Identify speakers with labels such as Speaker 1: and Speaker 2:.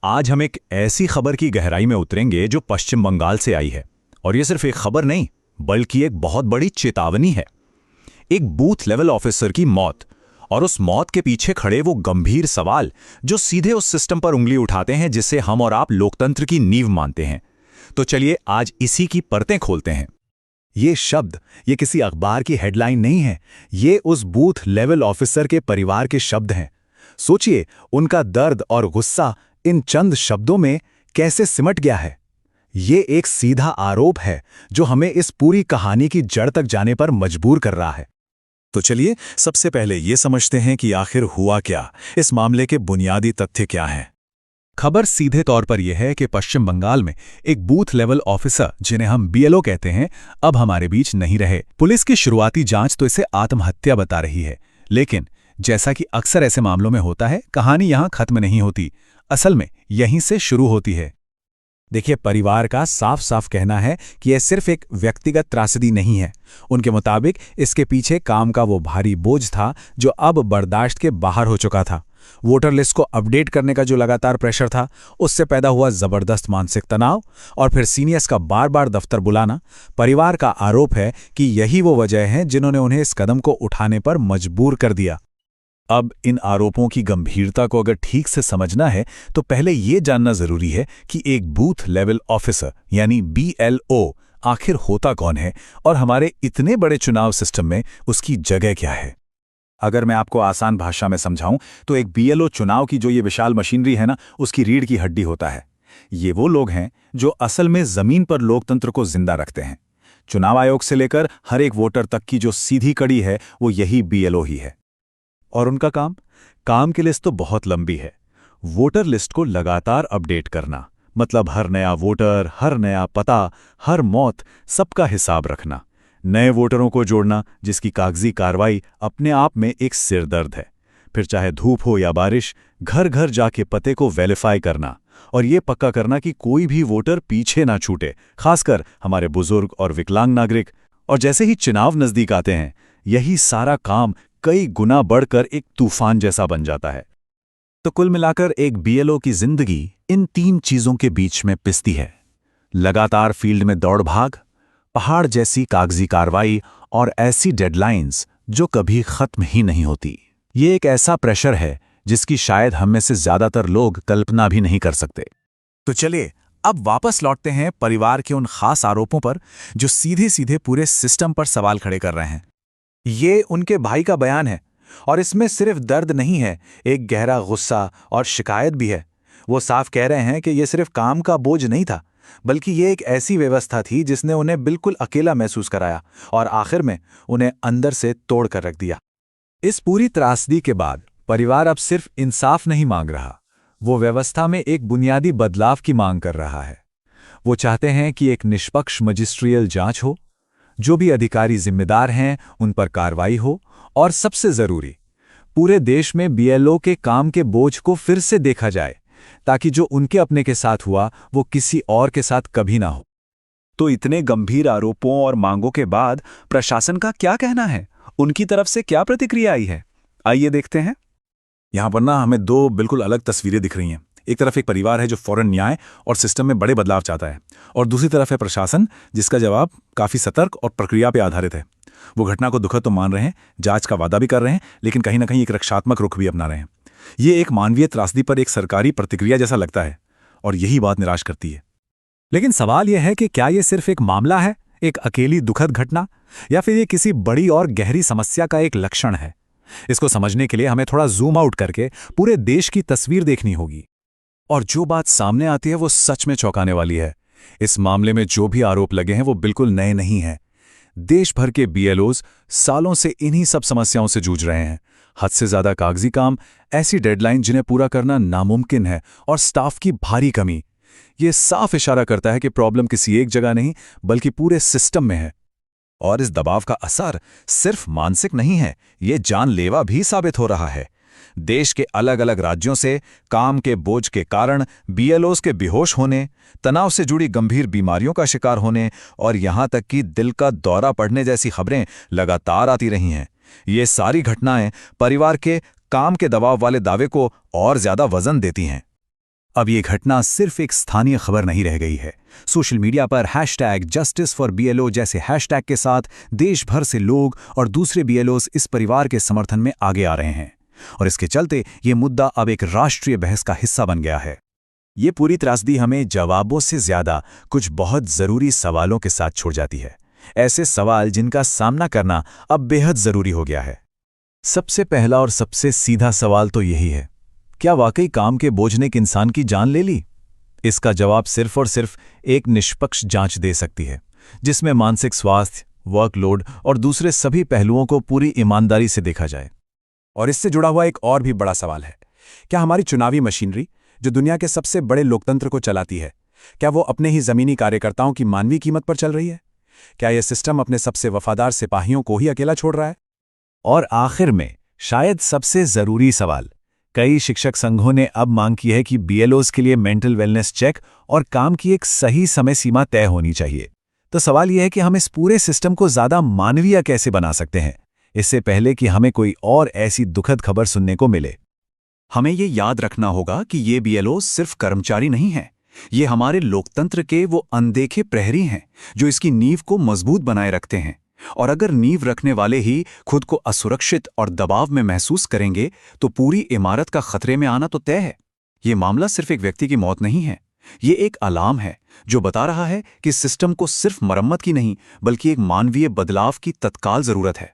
Speaker 1: आज हम एक ऐसी खबर की गहराई में उतरेंगे जो पश्चिम बंगाल से आई है। और ये सिर्फ एक खबर नहीं, बल्कि एक बहुत बड़ी चेतावनी है। एक बूथ लेवल ऑफिसर की मौत, और उस मौत के पीछे खड़े वो गंभीर सवाल जो सीधे उस सिस्टम पर उंगली उठाते हैं जिसे हम और आप लोकतंत्र की नींव मानते हैं। तो चलिए आज इसी की परतें खोलते हैं। ये शब्द, ये किसी अखबार की हेडलाइन नहीं है, ये उस बूथ लेवल ऑफिसर के परिवार के शब्द हैं। सोचिए, उनका दर्द और गुस्सा इन चंद शब्दों में कैसे सिमट गया है। ये एक सीधा आरोप है जो हमें इस पूरी कहानी की जड़ तक जाने पर मजबूर कर रहा है। तो चलिए सबसे पहले ये समझते हैं कि आखिर हुआ क्या, इस मामले के बुनियादी तथ्य क्या हैं। खबर सीधे तौर पर यह है कि पश्चिम बंगाल में एक बूथ लेवल ऑफिसर, जिन्हें हम बीएलओ कहते हैं, अब हमारे बीच नहीं रहे। पुलिस की शुरुआती जांच तो इसे आत्महत्या बता रही है, लेकिन जैसा कि अक्सर ऐसे मामलों में होता है, कहानी यहां खत्म नहीं होती। असल में यहीं से शुरू होती है। देखिए, परिवार का साफ साफ कहना है कि यह सिर्फ एक व्यक्तिगत त्रासदी नहीं है। उनके मुताबिक इसके पीछे काम का वो भारी बोझ था जो अब बर्दाश्त के बाहर हो चुका था। वोटर लिस्ट को अपडेट करने का जो लगातार प्रेशर था, उससे पैदा हुआ जबरदस्त मानसिक तनाव, और फिर सीनियर्स का बार बार दफ्तर बुलाना। परिवार का आरोप है कि यही वो वजह है जिन्होंने उन्हें इस कदम को उठाने पर मजबूर कर दिया। अब इन आरोपों की गंभीरता को अगर ठीक से समझना है तो पहले ये जानना जरूरी है कि एक बूथ लेवल ऑफिसर यानी बीएलओ आखिर होता कौन है और हमारे इतने बड़े चुनाव सिस्टम में उसकी जगह क्या है। अगर मैं आपको आसान भाषा में समझाऊं तो एक बीएलओ चुनाव की जो ये विशाल मशीनरी है ना, उसकी रीढ़ की हड्डी होता है। ये वो लोग हैं जो असल में जमीन पर लोकतंत्र को जिंदा रखते हैं। चुनाव आयोग से लेकर हर एक वोटर तक की जो सीधी कड़ी है वो यही बीएलओ ही है। और उनका काम की लिस्ट तो बहुत लंबी है। वोटर लिस्ट को लगातार अपडेट करना, मतलब हर नया वोटर, हर नया पता, हर मौत, सबका हिसाब रखना। नए वोटरों को जोड़ना, जिसकी कागजी कार्रवाई अपने आप में एक सिरदर्द है। फिर चाहे धूप हो या बारिश, घर घर जाके पते को वेरीफाई करना और ये पक्का करना कि कोई भी वोटर पीछे ना छूटे, खासकर हमारे बुजुर्ग और विकलांग नागरिक। और जैसे ही चुनाव नजदीक आते हैं, यही सारा काम कई गुना बढ़कर एक तूफान जैसा बन जाता है। तो कुल मिलाकर एक बीएलओ की जिंदगी इन तीन चीजों के बीच में पिसती है। लगातार फील्ड में दौड़ भाग, पहाड़ जैसी कागजी कार्रवाई और ऐसी डेडलाइंस जो कभी खत्म ही नहीं होती। ये एक ऐसा प्रेशर है जिसकी शायद हम में से ज्यादातर लोग कल्पना भी नहीं कर सकते। तो चलिए अब वापस लौटते हैं परिवार के उन खास आरोपों पर जो सीधे सीधे पूरे सिस्टम पर सवाल खड़े कर रहे हैं। ये उनके भाई का बयान है और इसमें सिर्फ दर्द नहीं है, एक गहरा गुस्सा और शिकायत भी है। वो साफ कह रहे हैं कि ये सिर्फ काम का बोझ नहीं था, बल्कि ये एक ऐसी व्यवस्था थी जिसने उन्हें बिल्कुल अकेला महसूस कराया और आखिर में उन्हें अंदर से तोड़ कर रख दिया। इस पूरी त्रासदी के बाद परिवार अब सिर्फ इंसाफ नहीं मांग रहा, वो व्यवस्था में एक बुनियादी बदलाव की मांग कर रहा है। वो चाहते हैं कि एक निष्पक्ष मजिस्ट्रियल जांच हो, जो भी अधिकारी जिम्मेदार हैं उन पर कार्रवाई हो, और सबसे जरूरी, पूरे देश में बीएलओ के काम के बोझ को फिर से देखा जाए, ताकि जो उनके अपने के साथ हुआ वो किसी और के साथ कभी ना हो। तो इतने गंभीर आरोपों और मांगों के बाद प्रशासन का क्या कहना है, उनकी तरफ से क्या प्रतिक्रिया आई है, आइए देखते हैं। यहां पर ना हमें दो बिल्कुल अलग तस्वीरें दिख रही हैं। एक तरफ एक परिवार है जो फौरन न्याय और सिस्टम में बड़े बदलाव चाहता है, और दूसरी तरफ है प्रशासन जिसका जवाब काफी सतर्क और प्रक्रिया पर आधारित है। वो घटना को दुखद तो मान रहे हैं, जांच का वादा भी कर रहे हैं, लेकिन कहीं ना कहीं एक रक्षात्मक रुख भी अपना रहे हैं। ये एक मानवीय त्रासदी पर एक सरकारी प्रतिक्रिया जैसा लगता है, और यही बात निराश करती है। लेकिन सवाल यह है कि क्या ये सिर्फ एक मामला है, एक अकेली दुखद घटना, या फिर ये किसी बड़ी और गहरी समस्या का एक लक्षण है। इसको समझने के लिए हमें थोड़ा जूम आउट करके पूरे देश की तस्वीर देखनी होगी। और जो बात सामने आती है वो सच में चौंकाने वाली है। इस मामले में जो भी आरोप लगे हैं वो बिल्कुल नए नहीं हैं। देश भर के बीएलओज सालों से इन्हीं सब समस्याओं से जूझ रहे हैं। हद से ज्यादा कागजी काम, ऐसी डेडलाइन जिन्हें पूरा करना नामुमकिन है, और स्टाफ की भारी कमी। ये साफ इशारा करता है कि प्रॉब्लम किसी एक जगह नहीं बल्कि पूरे सिस्टम में है। और इस दबाव का असर सिर्फ मानसिक नहीं है, ये जानलेवा भी साबित हो रहा है। देश के अलग अलग राज्यों से काम के बोझ के कारण बीएलओज के बेहोश होने, तनाव से जुड़ी गंभीर बीमारियों का शिकार होने और यहां तक कि दिल का दौरा पड़ने जैसी खबरें लगातार आती रही हैं। ये सारी घटनाएं परिवार के काम के दबाव वाले दावे को और ज्यादा वजन देती हैं। अब ये घटना सिर्फ एक स्थानीय खबर नहीं रह गई है। सोशल मीडिया पर #JusticeForBLO जैसे हैशटैग के साथ देश भर से लोग और दूसरे BLOs इस परिवार के समर्थन में आगे आ रहे हैं, और इसके चलते ये मुद्दा अब एक राष्ट्रीय बहस का हिस्सा बन गया है। ये पूरी त्रासदी हमें जवाबों से ज्यादा कुछ बहुत जरूरी सवालों के साथ छोड़ जाती है, ऐसे सवाल जिनका सामना करना अब बेहद जरूरी हो गया है। सबसे पहला और सबसे सीधा सवाल तो यही है, क्या वाकई काम के बोझ ने एक इंसान की जान ले ली? इसका जवाब सिर्फ और सिर्फ एक निष्पक्ष जांच दे सकती है, जिसमें मानसिक स्वास्थ्य, वर्कलोड और दूसरे सभी पहलुओं को पूरी ईमानदारी से देखा जाए।
Speaker 2: और इससे जुड़ा हुआ एक और भी बड़ा सवाल है, क्या हमारी चुनावी मशीनरी, जो दुनिया के सबसे बड़े लोकतंत्र को चलाती है, क्या वो अपने ही जमीनी कार्यकर्ताओं की मानवीय कीमत पर चल रही है? क्या यह सिस्टम अपने सबसे वफादार सिपाहियों को ही अकेला छोड़ रहा है?
Speaker 1: और आखिर में शायद सबसे जरूरी सवाल, कई शिक्षक संघों ने अब मांग की है कि BLOs के लिए मेंटल वेलनेस चेक और काम की एक सही समय सीमा तय होनी चाहिए। तो सवाल यह है कि हम इस पूरे सिस्टम को ज्यादा मानवीय कैसे बना सकते हैं, इससे पहले कि हमें कोई और ऐसी दुखद खबर सुनने को मिले। हमें ये याद रखना होगा कि ये BLOs सिर्फ कर्मचारी नहीं हैं, ये हमारे लोकतंत्र के वो अनदेखे प्रहरी हैं जो इसकी नींव को मजबूत बनाए रखते हैं। और अगर नींव रखने वाले ही खुद को असुरक्षित और दबाव में महसूस करेंगे तो पूरी इमारत का खतरे में आना तो तय है। ये मामला सिर्फ एक व्यक्ति की मौत नहीं है, ये एक अलार्म है जो बता रहा है कि सिस्टम को सिर्फ मरम्मत की नहीं बल्कि एक मानवीय बदलाव की तत्काल जरूरत है।